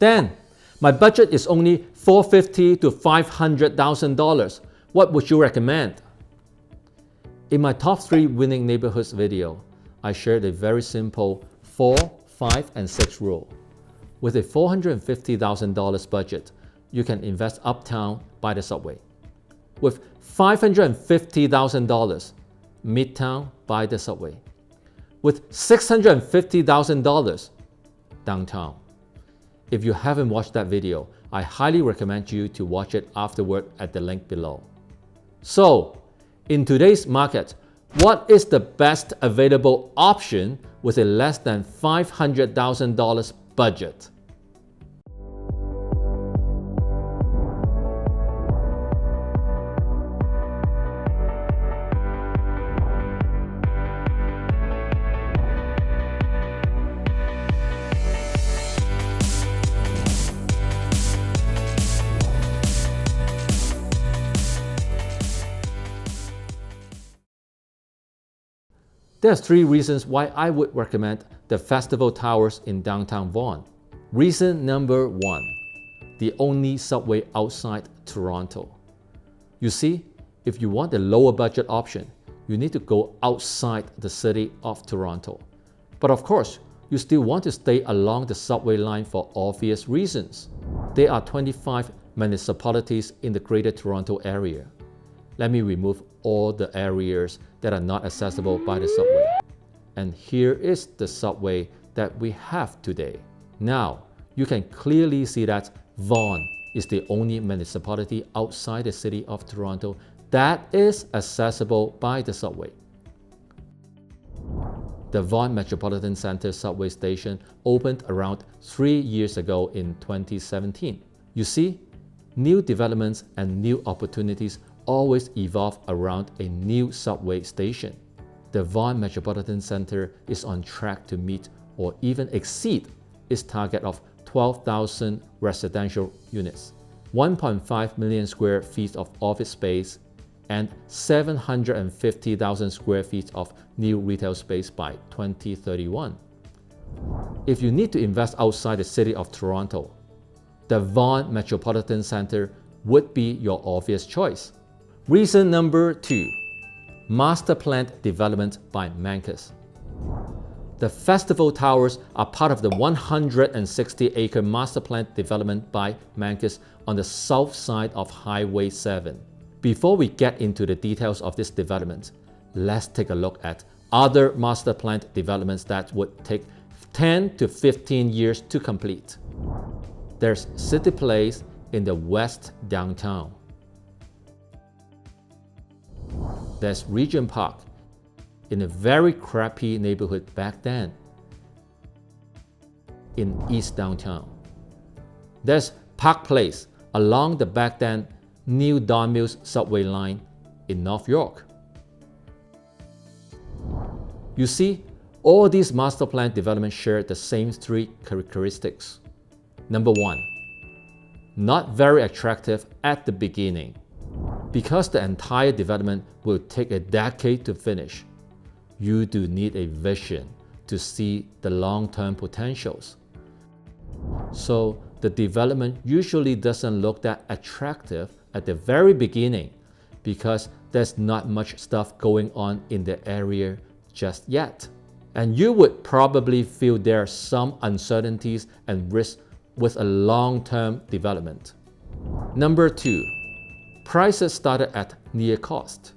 Dan, my budget is only $450,000 to $500,000. What would you recommend? In my top 3 winning neighborhoods video, I shared a very simple 4, 5, and 6 rule. With a $450,000 budget, you can invest uptown by the subway. With $550,000, midtown by the subway. With $650,000, downtown. If you haven't watched that video, I highly recommend you to watch it afterward at the link below. So, in today's market, what is the best available option with a less than $500,000 budget? There's 3 reasons why I would recommend the Festival Towers in downtown Vaughan. Reason number 1, the only subway outside Toronto. You see, if you want a lower budget option, you need to go outside the city of Toronto. But of course, you still want to stay along the subway line for obvious reasons. There are 25 municipalities in the Greater Toronto area. Let me remove all the areas that are not accessible by the subway. And here is the subway that we have today. Now, you can clearly see that Vaughan is the only municipality outside the city of Toronto that is accessible by the subway. The Vaughan Metropolitan Centre subway station opened around 3 years ago in 2017. You see, new developments and new opportunities always evolve around a new subway station. The Vaughan Metropolitan Centre is on track to meet or even exceed its target of 12,000 residential units, 1.5 million square feet of office space, and 750,000 square feet of new retail space by 2031. If you need to invest outside the city of Toronto, the Vaughan Metropolitan Centre would be your obvious choice. Reason number 2, master planned development by Mancus. The Festival Towers are part of the 160-acre master planned development by Mancus on the south side of Highway 7. Before we get into the details of this development, let's take a look at other master planned developments that would take 10 to 15 years to complete. There's City Place in the west downtown. There's Regent Park in a very crappy neighborhood back then in East Downtown. There's Park Place along the back then new Don Mills subway line in North York. You see, all these master plan developments share the same 3 characteristics. Number 1, not very attractive at the beginning. Because the entire development will take a decade to finish, you do need a vision to see the long-term potentials. So the development usually doesn't look that attractive at the very beginning because there's not much stuff going on in the area just yet. And you would probably feel there are some uncertainties and risks with a long-term development. Number 2, prices started at near cost.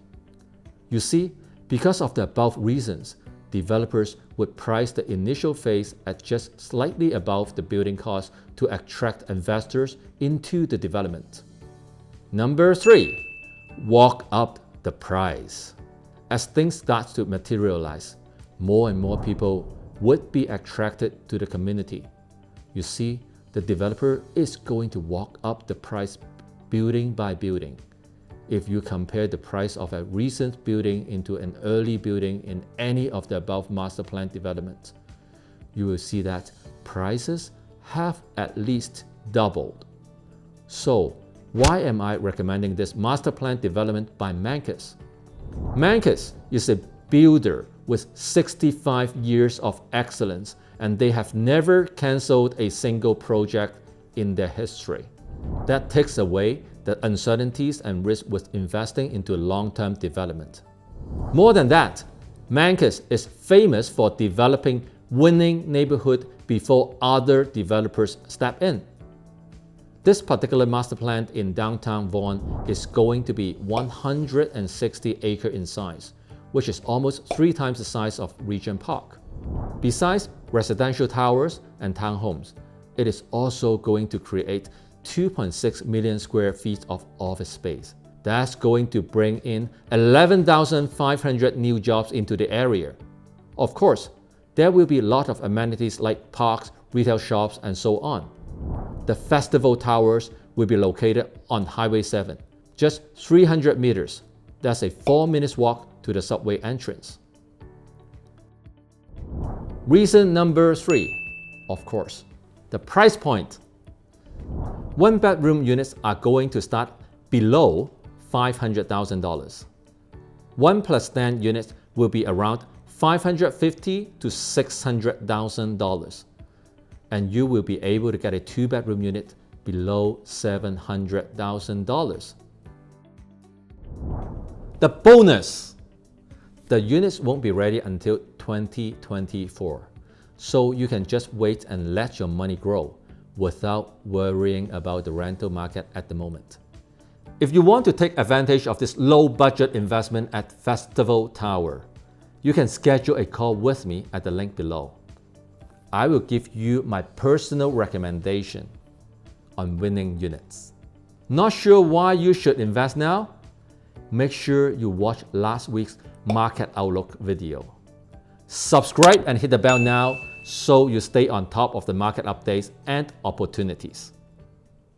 You see, because of the above reasons, developers would price the initial phase at just slightly above the building cost to attract investors into the development. Number 3, walk up the price. As things start to materialize, more and more people would be attracted to the community. You see, the developer is going to walk up the price building by building. If you compare the price of a recent building into an early building in any of the above master plan developments, you will see that prices have at least doubled. So, why am I recommending this master plan development by Mancus? Mancus is a builder with 65 years of excellence, and they have never cancelled a single project in their history. That takes away the uncertainties and risks with investing into long-term development. More than that, Mancus is famous for developing winning neighborhood before other developers step in. This particular master plan in downtown Vaughan is going to be 160 acres in size, which is almost 3 times the size of Regent Park. Besides residential towers and townhomes, it is also going to create 2.6 million square feet of office space. That's going to bring in 11,500 new jobs into the area. Of course, there will be a lot of amenities like parks, retail shops, and so on. The festival towers will be located on Highway 7, just 300 meters. That's a 4-minute walk to the subway entrance. Reason number 3, of course, the price point. 1-bedroom units are going to start below $500,000. 1+10 units will be around $550,000 to $600,000. And you will be able to get a 2-bedroom unit below $700,000. The bonus! The units won't be ready until 2024, so you can just wait and let your money grow without worrying about the rental market at the moment. If you want to take advantage of this low-budget investment at Festival Tower, you can schedule a call with me at the link below. I will give you my personal recommendation on winning units. Not sure why you should invest now? Make sure you watch last week's Market Outlook video. Subscribe and hit the bell now so you stay on top of the market updates and opportunities.